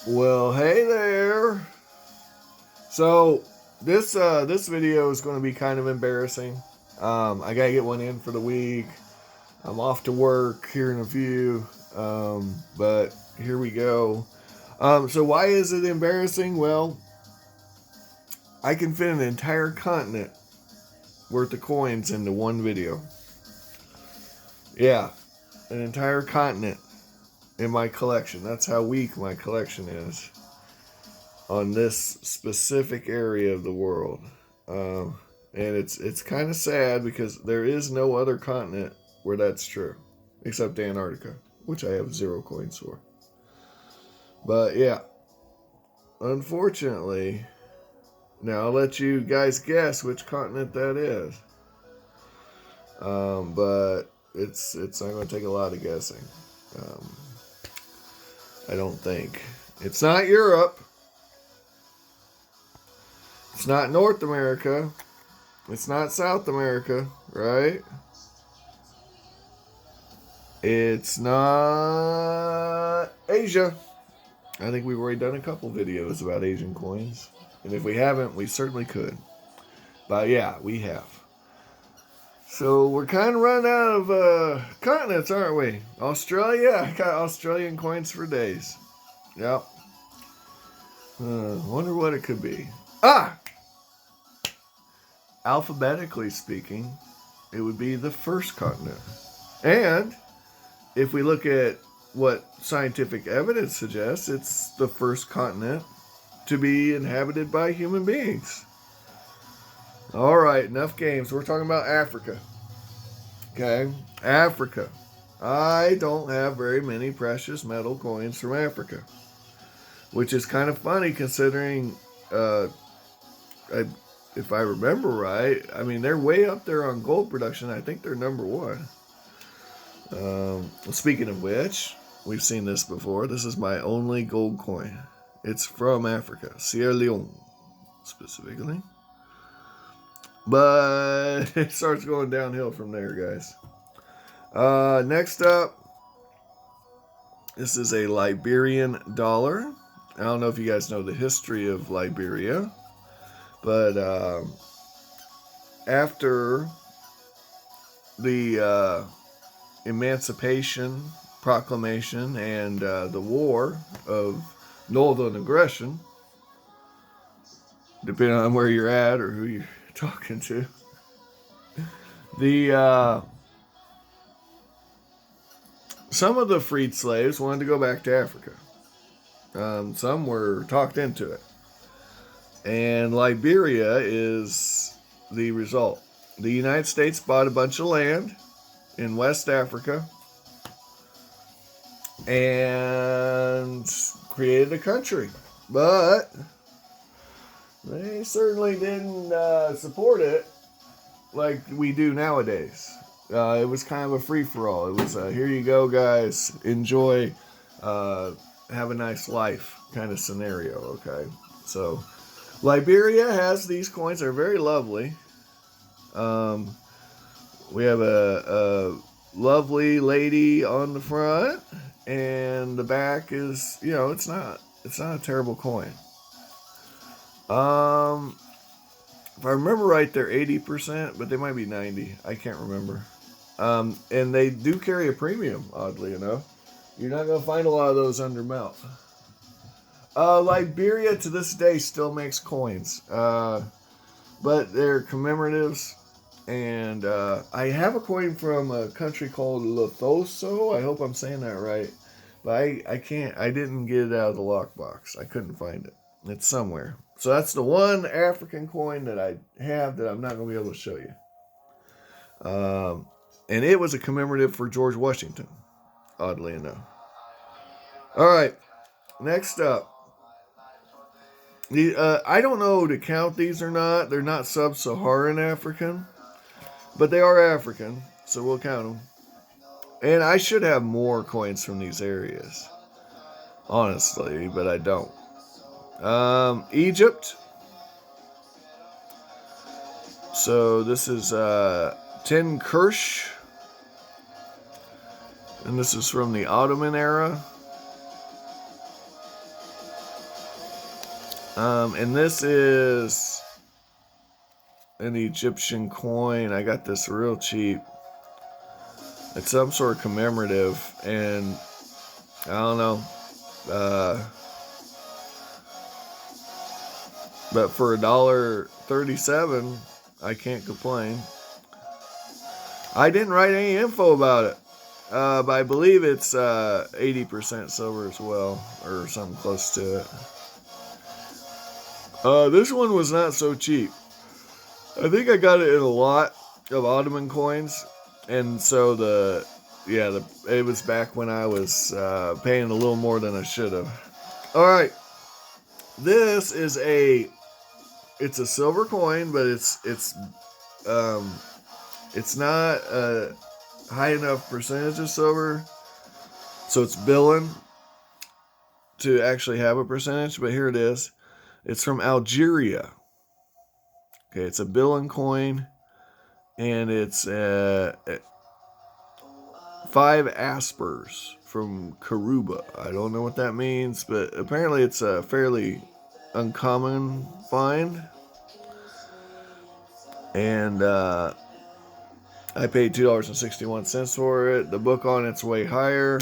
Well, hey there. So this video is going to be kind of embarrassing. I gotta get one in for the week. I'm off to work here in a few, but here we go. So why is it embarrassing? Well, I can fit an entire continent worth of coins into one video. Yeah, an entire continent in my collection. That's how weak my collection is on this specific area of the world. And it's kind of sad because there is no other continent where that's true, except Antarctica, which I have 0 coins for. But yeah, unfortunately, now I'll let you guys guess which continent that is. But it's not going to take a lot of guessing. Um, I don't think it's not Europe. It's not North America. It's not South America, right? It's not Asia. I think we've already done a couple videos about Asian coins. And if we haven't, we certainly could. But yeah, we have. So we're kind of running out of continents, aren't we? Australia? I got Australian coins for days. Yep. Wonder what it could be. Ah! Alphabetically speaking, it would be the first continent. And if we look at what scientific evidence suggests, it's the first continent to be inhabited by human beings. All right, enough games. We're talking about Africa. Okay, Africa. I don't have very many precious metal coins from Africa, which is kind of funny considering, if I remember right, I mean, they're way up there on gold production. I think they're number 1. Speaking of which, we've seen this before. This is my only gold coin. It's from Africa, Sierra Leone, specifically. But it starts going downhill from there, guys. Next up, this is a Liberian dollar. I don't know if you guys know the history of Liberia, but after the Emancipation Proclamation and the War of Northern Aggression, depending on where you're at or who you're talking to, some of the freed slaves wanted to go back to Africa. Some were talked into it. And Liberia is the result. The United States bought a bunch of land in West Africa and created a country. But they certainly didn't support it like we do nowadays. It was kind of a free-for-all. It was here you go, guys. Enjoy. Have a nice life kind of scenario, okay? So Liberia has these coins. They're very lovely. We have a lovely lady on the front, and the back is, it's not a terrible coin. If I remember right, they're 80%, but they might be 90. I can't remember. And they do carry a premium, oddly enough. You're not going to find a lot of those under melt. Liberia to this day still makes coins, but they're commemoratives. And I have a coin from a country called Lesotho. I hope I'm saying that right. But I can't. I didn't get it out of the lockbox. I couldn't find it. It's somewhere. So that's the one African coin that I have that I'm not going to be able to show you. And it was a commemorative for George Washington, oddly enough. All right. Next up. I don't know to count these or not. They're not sub-Saharan African. But they are African, so we'll count them. And I should have more coins from these areas, honestly, but I don't. Egypt. So this is 10 Kirsch. And this is from the Ottoman era. And this is an Egyptian coin. I got this real cheap. It's some sort of commemorative, and I don't know. But for $1.37, I can't complain. I didn't write any info about it, but I believe it's 80% silver as well, or something close to it. This one was not so cheap. I think I got it in a lot of Ottoman coins, and so it was back when I was paying a little more than I should have. All right, this is it's a silver coin, but it's not a high enough percentage of silver, so it's billing to actually have a percentage. But here it is. It's from Algeria. Okay, it's a billing coin, and it's 5 aspers from Karuba. I don't know what that means, but apparently it's a fairly uncommon find. And I paid $2.61 for it. The book on it's way higher.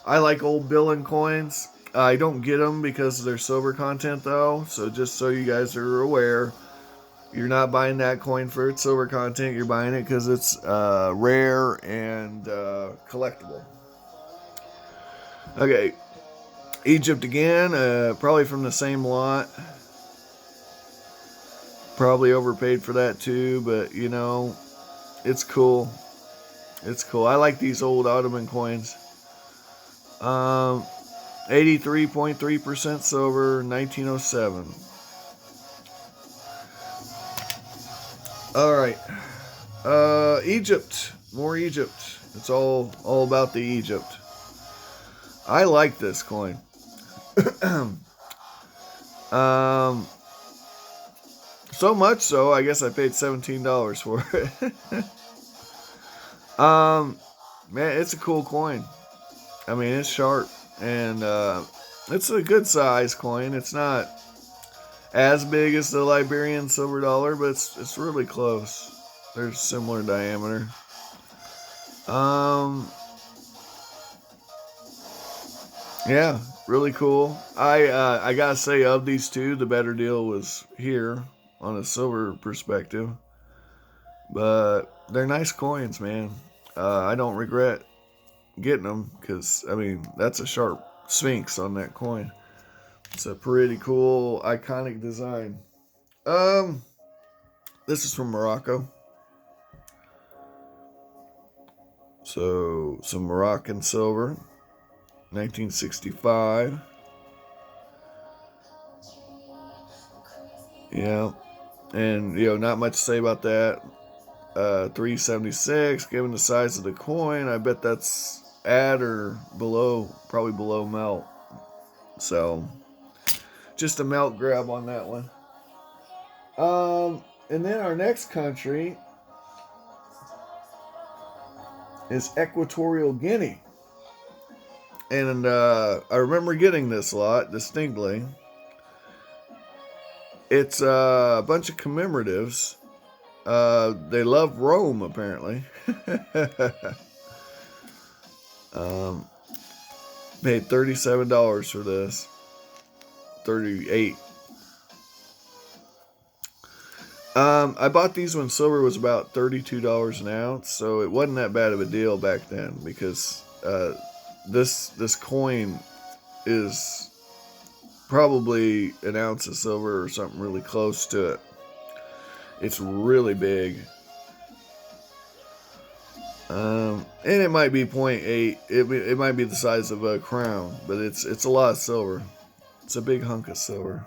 I like old billing coins. I don't get them because of their silver content, though. So just so you guys are aware, you're not buying that coin for its silver content. You're buying it because it's rare and collectible. Okay, Egypt again. Probably from the same lot. Probably overpaid for that too, but you know, it's cool. It's cool. I like these old Ottoman coins. 83.3% silver, 1907. All right. Egypt. More Egypt. It's all about the Egypt. I like this coin. So much so, I guess I paid $17 for it. Man, it's a cool coin. I mean, it's sharp, and it's a good size coin. It's not as big as the Liberian silver dollar, but it's really close. They're similar diameter. Yeah, really cool. I gotta say, of these two, the better deal was here on a silver perspective. But they're nice coins, man. I don't regret getting them because, I mean, that's a sharp sphinx on that coin. It's a pretty cool, iconic design. This is from Morocco. So, some Moroccan silver, 1965. Yeah, and you know, not much to say about that. 376. Given the size of the coin, I bet that's at or below, probably below melt. So, just a melt grab on that one. And then our next country is Equatorial Guinea. And I remember getting this lot distinctly. It's a bunch of commemoratives. They love Rome, apparently. Paid $37 for this. 38. I bought these when silver was about $32 an ounce, so it wasn't that bad of a deal back then because this coin is probably an ounce of silver or something really close to it. It's really big. And it might be 0.8. It might be the size of a crown, but it's a lot of silver. It's a big hunk of silver.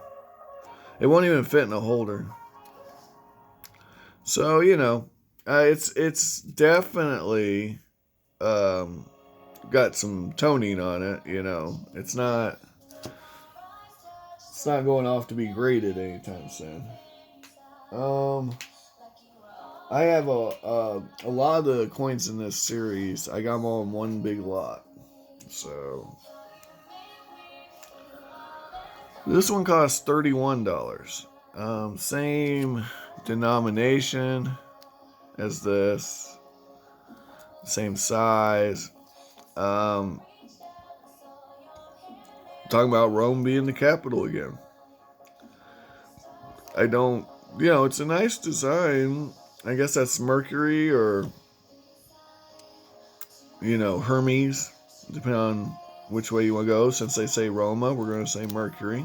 It won't even fit in a holder. So, you know, it's definitely got some toning on it, you know. It's not going off to be graded anytime soon. I have a lot of the coins in this series. I got them all in one big lot. So This one costs $31. Same denomination as this. Same size. Talking about Rome being the capital again. I don't, it's a nice design. I guess that's Mercury or, Hermes, depending on which way you want to go. Since they say Roma, we're going to say Mercury.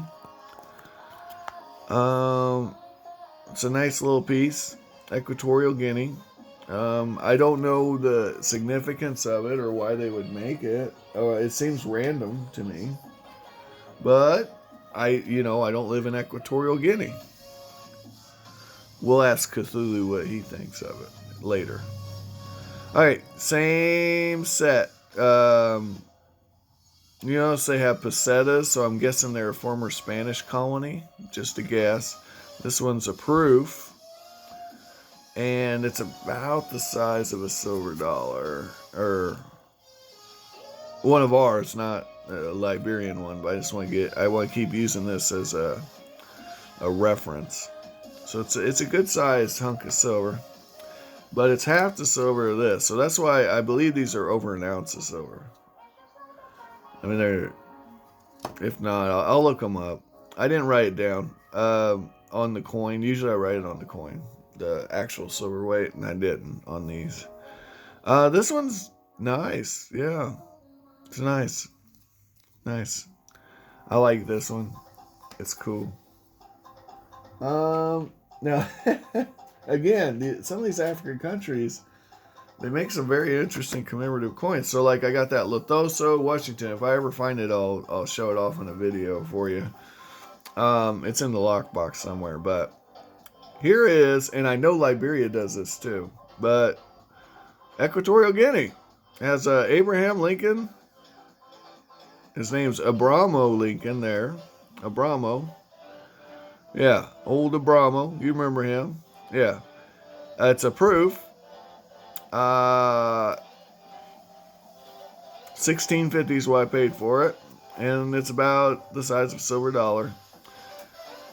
It's a nice little piece. Equatorial Guinea. I don't know the significance of it or why they would make it. It seems random to me. But I don't live in Equatorial Guinea. We'll ask Cthulhu what he thinks of it later. Alright, same set. They have pesetas, so I'm guessing they're a former Spanish colony. Just a guess. This one's a proof. And it's about the size of a silver dollar. Or one of ours, not a Liberian one, but I want to keep using this as a reference. So it's a good sized hunk of silver, but it's half the silver of this. So that's why I believe these are over an ounce of silver. I mean, if not, I'll look them up. I didn't write it down on the coin. Usually I write it on the coin, the actual silver weight, and I didn't on these. This one's nice. Yeah, it's nice. Nice. I like this one. It's cool. Now, again, some of these African countries, they make some very interesting commemorative coins. So, like, I got that Lothoso, Washington. If I ever find it, I'll show it off in a video for you. It's in the lockbox somewhere. But here is, and I know Liberia does this too, but Equatorial Guinea has Abraham Lincoln. His name's Abramo Lincoln there. Abramo. Yeah, old Abramo. You remember him. Yeah. It's a proof. 16.50 is what I paid for it. And it's about the size of a silver dollar.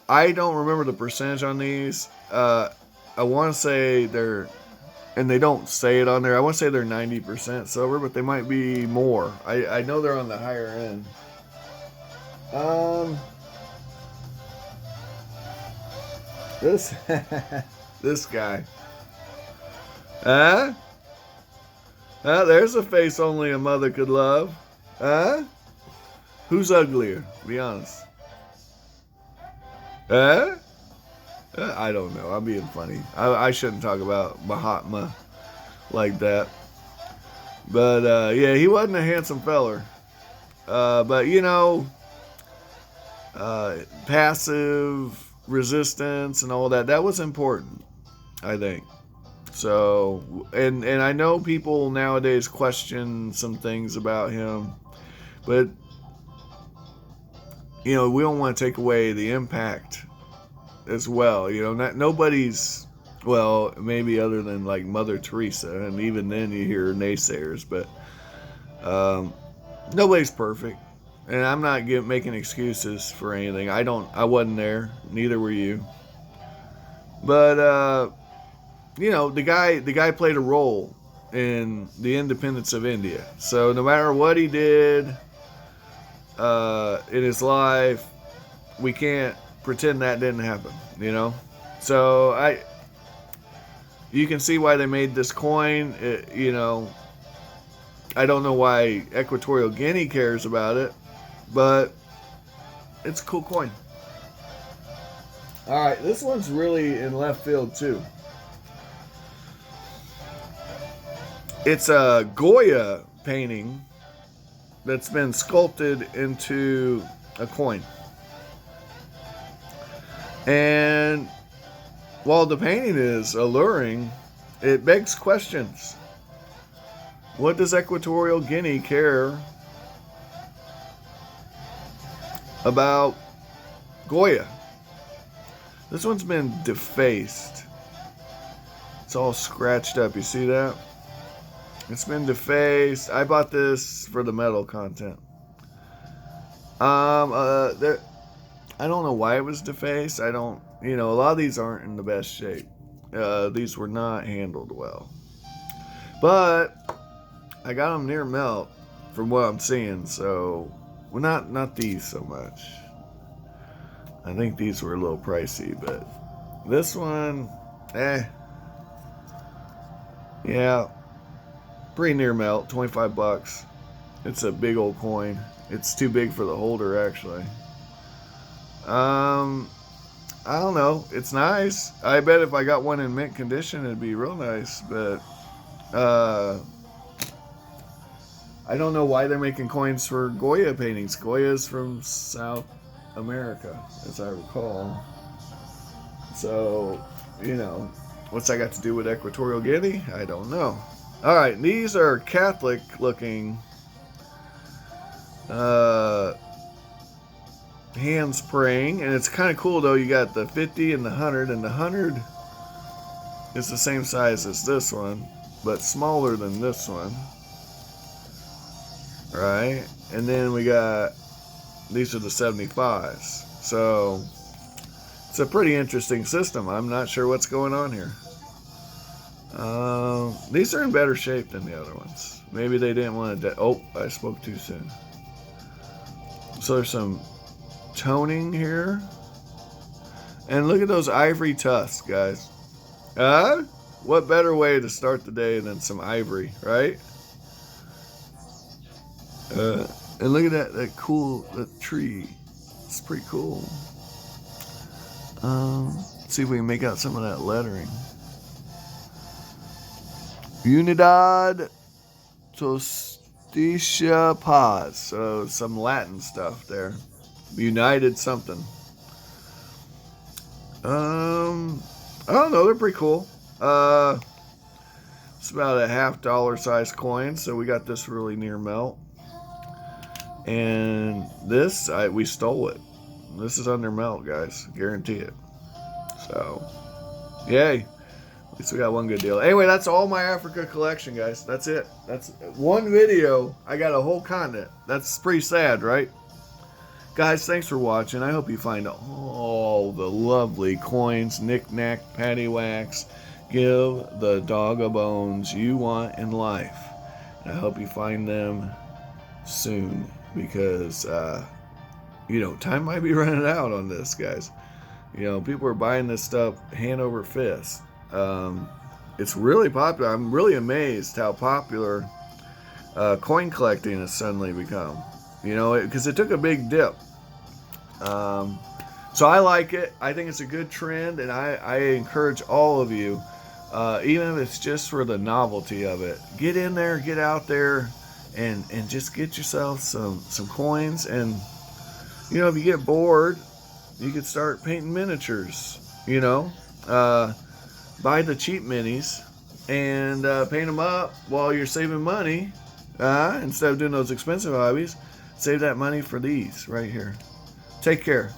I don't remember the percentage on these. I want to say they're, and they don't say it on there, I want to say they're 90% silver, but they might be more. I know they're on the higher end. This guy. There's a face only a mother could love. Who's uglier? Be honest. I don't know. I'm being funny. I shouldn't talk about Mahatma like that. But yeah, he wasn't a handsome feller. But passive resistance and all that was important, I think. So, and I know people nowadays question some things about him, but we don't want to take away the impact as well. Nobody's, well, maybe other than like Mother Teresa, and even then you hear naysayers, but nobody's perfect. And I'm not making excuses for anything. I wasn't there. Neither were you. But, the guy played a role in the independence of India. So no matter what he did in his life, we can't pretend that didn't happen, So you can see why they made this coin. I don't know why Equatorial Guinea cares about it. But it's a cool coin. Alright, this one's really in left field too. It's a Goya painting that's been sculpted into a coin. And while the painting is alluring, it begs questions. What does Equatorial Guinea care about Goya? This one's been defaced. It's all scratched up. You see that? It's been defaced. I bought this for the metal content. I don't know why it was defaced. I don't, a lot of these aren't in the best shape. These were not handled well. But I got them near melt from what I'm seeing, so well, not these so much. I think these were a little pricey, but this one, yeah, pretty near melt, 25 bucks. It's a big old coin. It's too big for the holder, actually. I don't know. It's nice. I bet if I got one in mint condition, it'd be real nice, but I don't know why they're making coins for Goya paintings. Goya's from South America, as I recall. So, what's that got to do with Equatorial Guinea? I don't know. All right, these are Catholic-looking hands praying, and it's kind of cool, though. You got the 50 and the 100, and the 100 is the same size as this one, but smaller than this one. Right? And then we got, these are the 75s. So, it's a pretty interesting system. I'm not sure what's going on here. These are in better shape than the other ones. Maybe they didn't want to... Oh, I spoke too soon. So there's some toning here. And look at those ivory tusks, guys. What better way to start the day than some ivory, right? And look at that tree. It's pretty cool. Let's see if we can make out some of that lettering. Unidad Tostitia Paz. So some Latin stuff there. United something. I don't know. They're pretty cool. It's about a $50 size coin. So we got this really near melt. And this, we stole it. This is under melt, guys. Guarantee it. So, yay. At least we got one good deal. Anyway, that's all my Africa collection, guys. That's it. That's one video. I got a whole continent. That's pretty sad, right? Guys, thanks for watching. I hope you find all the lovely coins, knick-knack, paddywhacks. Give the dog a bones you want in life. And I hope you find them soon. Because, time might be running out on this, guys. People are buying this stuff hand over fist. It's really popular. I'm really amazed how popular coin collecting has suddenly become. Because it took a big dip. So I like it. I think it's a good trend, and I encourage all of you, even if it's just for the novelty of it, get in there, get out there, and just get yourself some coins. And if you get bored, you could start painting miniatures. Buy the cheap minis and paint them up while you're saving money. Instead of doing those expensive hobbies, save that money for these right here. Take care.